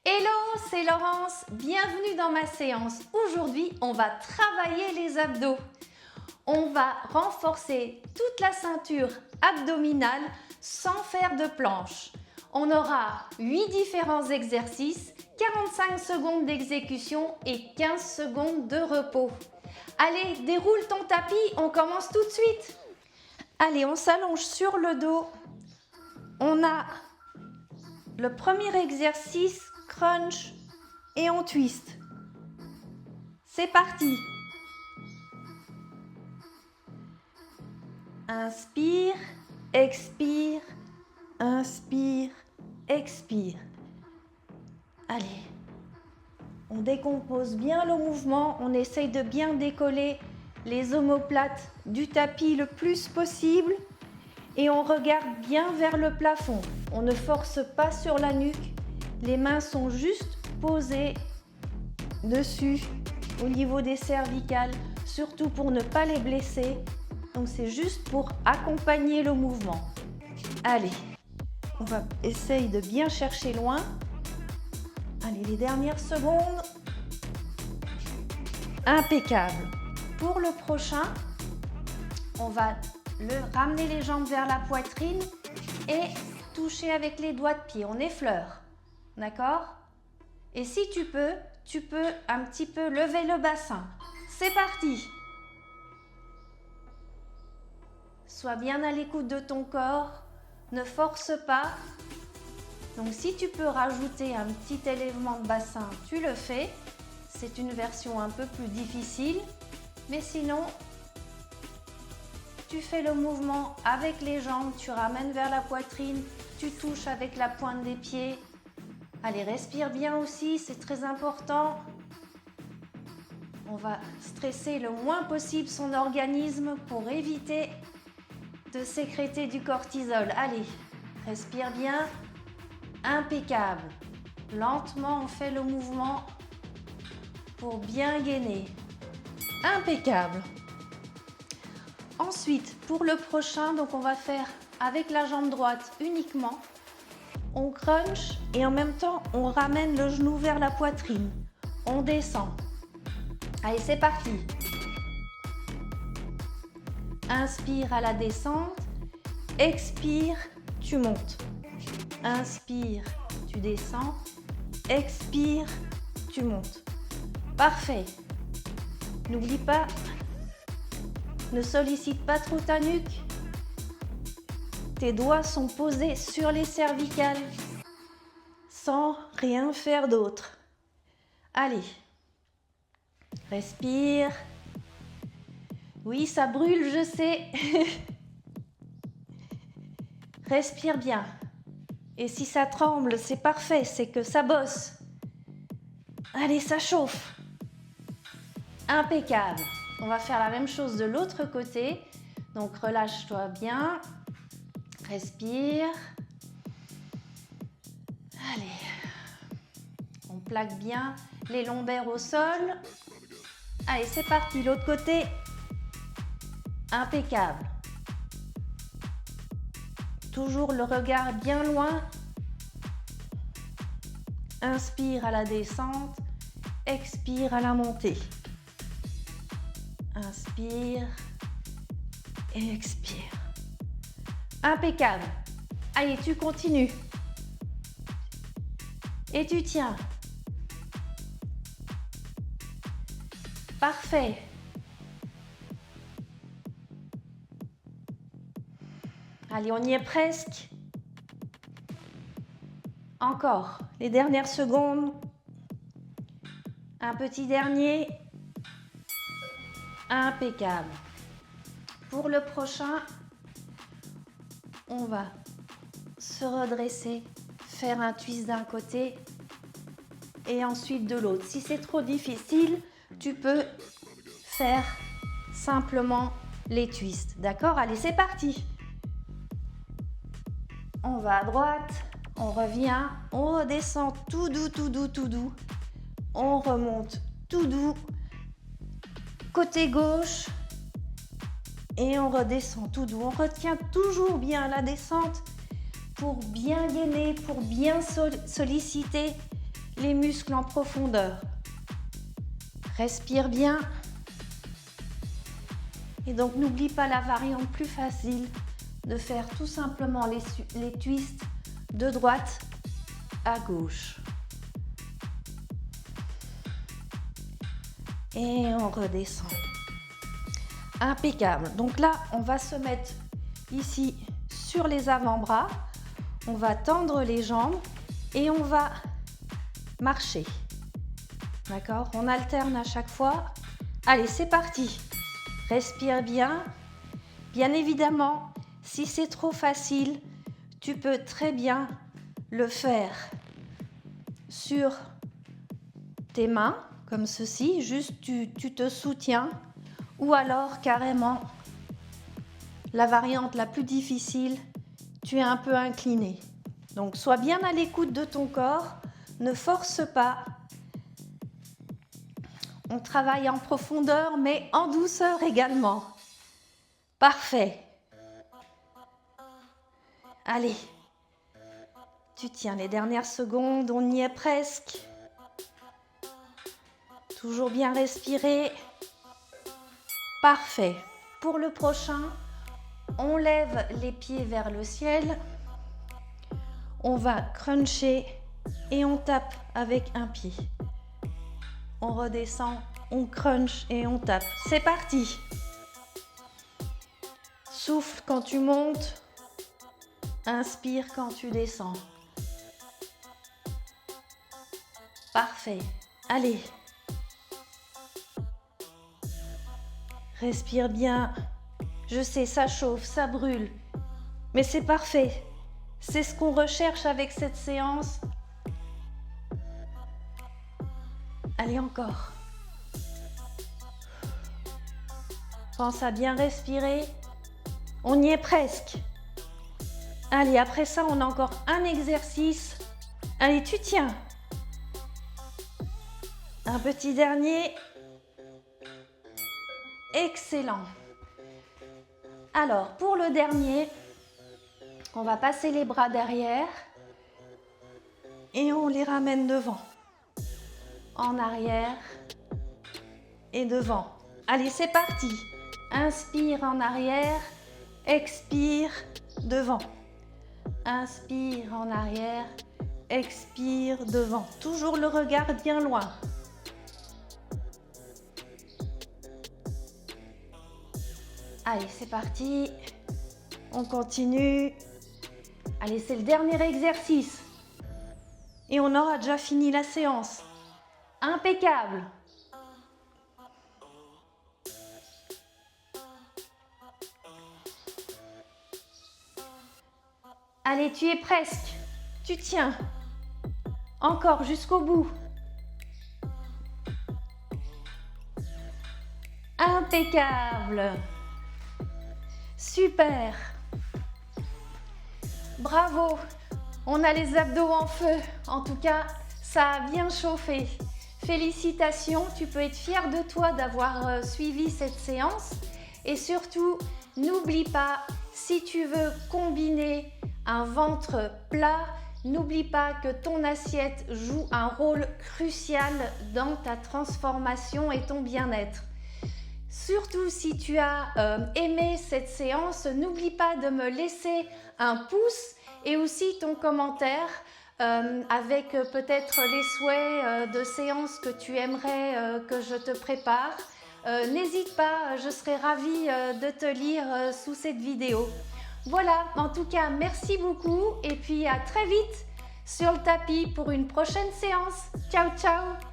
Hello, c'est Laurence, bienvenue dans ma séance. Aujourd'hui, on va travailler les abdos. On va renforcer toute la ceinture abdominale sans faire de planche. On aura 8 différents exercices, 45 secondes d'exécution et 15 secondes de repos. Allez, déroule ton tapis, on commence tout de suite. Allez, on s'allonge sur le dos. On a le premier exercice, crunch et on twist. C'est parti. Inspire, expire, inspire, expire. Allez, on décompose bien le mouvement, on essaye de bien décoller les omoplates du tapis le plus possible et on regarde bien vers le plafond. On ne force pas sur la nuque, les mains sont juste posées dessus au niveau des cervicales, surtout pour ne pas les blesser. Donc c'est juste pour accompagner le mouvement. Allez, on va essayer de bien chercher loin. Allez, les dernières secondes. Impeccable. Pour le prochain, on va ramener les jambes vers la poitrine et toucher avec les doigts de pied. On effleure. D'accord? Et si tu peux un petit peu lever le bassin. C'est parti. Sois bien à l'écoute de ton corps. Ne force pas. Donc si tu peux rajouter un petit élèvement de bassin, tu le fais. C'est une version un peu plus difficile. Mais sinon, tu fais le mouvement avec les jambes, tu ramènes vers la poitrine, tu touches avec la pointe des pieds. Allez, respire bien aussi, c'est très important. On va stresser le moins possible son organisme pour éviter de sécréter du cortisol. Allez, respire bien. Impeccable. Lentement, on fait le mouvement pour bien gainer. Impeccable. Ensuite, pour le prochain, donc on va faire avec la jambe droite uniquement. On crunch et en même temps, on ramène le genou vers la poitrine. On descend. Allez, c'est parti. Inspire à la descente. Expire, tu montes. Inspire, tu descends. Expire, tu montes. Parfait. N'oublie pas, ne sollicite pas trop ta nuque. Tes doigts sont posés sur les cervicales sans rien faire d'autre. Allez, respire. Oui, ça brûle, je sais. Respire bien. Et si ça tremble, c'est parfait, c'est que ça bosse. Allez, ça chauffe. Impeccable. On va faire la même chose de l'autre côté. Donc, relâche-toi bien. Respire. Allez. On plaque bien les lombaires au sol. Allez, c'est parti. L'autre côté. Impeccable. Toujours le regard bien loin. Inspire à la descente. Expire à la montée. Inspire et expire. Impeccable. Allez, tu continues. Et tu tiens. Parfait. Allez, on y est presque. Encore. Les dernières secondes. Un petit dernier. Impeccable. Pour le prochain, on va se redresser, faire un twist d'un côté et ensuite de l'autre. Si c'est trop difficile, tu peux faire simplement les twists. D'accord? Allez, c'est parti. On va à droite, on revient, on redescend tout doux, tout doux, tout doux. On remonte tout doux. Côté gauche et on redescend tout doux. On retient toujours bien la descente pour bien gainer, pour bien solliciter les muscles en profondeur. Respire bien. Et donc, n'oublie pas la variante plus facile de faire tout simplement les twists de droite à gauche. Et on redescend. Impeccable. Donc là, on va se mettre ici sur les avant-bras. On va tendre les jambes et on va marcher. D'accord? On alterne à chaque fois. Allez, c'est parti. Respire bien. Bien évidemment, si c'est trop facile, tu peux très bien le faire sur tes mains, comme ceci. Juste, tu te soutiens. Ou alors, carrément, la variante la plus difficile, tu es un peu incliné. Donc, sois bien à l'écoute de ton corps. Ne force pas. On travaille en profondeur, mais en douceur également. Parfait. Allez. Tu tiens les dernières secondes, on y est presque. Toujours bien respirer. Parfait. Pour le prochain, on lève les pieds vers le ciel. On va cruncher et on tape avec un pied. On redescend, on crunch et on tape. C'est parti. Souffle quand tu montes. Inspire quand tu descends. Parfait. Allez. Respire bien. Je sais, ça chauffe, ça brûle. Mais c'est parfait. C'est ce qu'on recherche avec cette séance. Allez, encore. Pense à bien respirer. On y est presque. Allez, après ça, on a encore un exercice. Allez, tu tiens. Un petit dernier. Excellent. Alors, pour le dernier, on va passer les bras derrière et on les ramène devant. En arrière et devant. Allez, c'est parti. Inspire en arrière, expire devant. Inspire en arrière, expire devant. Toujours le regard bien loin. Allez, c'est parti. On continue. Allez, c'est le dernier exercice. Et on aura déjà fini la séance. Impeccable. Allez, tu es presque. Tu tiens. Encore jusqu'au bout. Impeccable. Super. Bravo. On a les abdos en feu. En tout cas, ça a bien chauffé. Félicitations, tu peux être fier de toi d'avoir suivi cette séance. Et surtout, n'oublie pas, si tu veux combiner un ventre plat, n'oublie pas que ton assiette joue un rôle crucial dans ta transformation et ton bien-être. Surtout si tu as aimé cette séance, n'oublie pas de me laisser un pouce et aussi ton commentaire avec peut-être les souhaits de séances que tu aimerais que je te prépare. N'hésite pas, je serai ravie de te lire sous cette vidéo. Voilà, en tout cas, merci beaucoup et puis à très vite sur le tapis pour une prochaine séance. Ciao, ciao!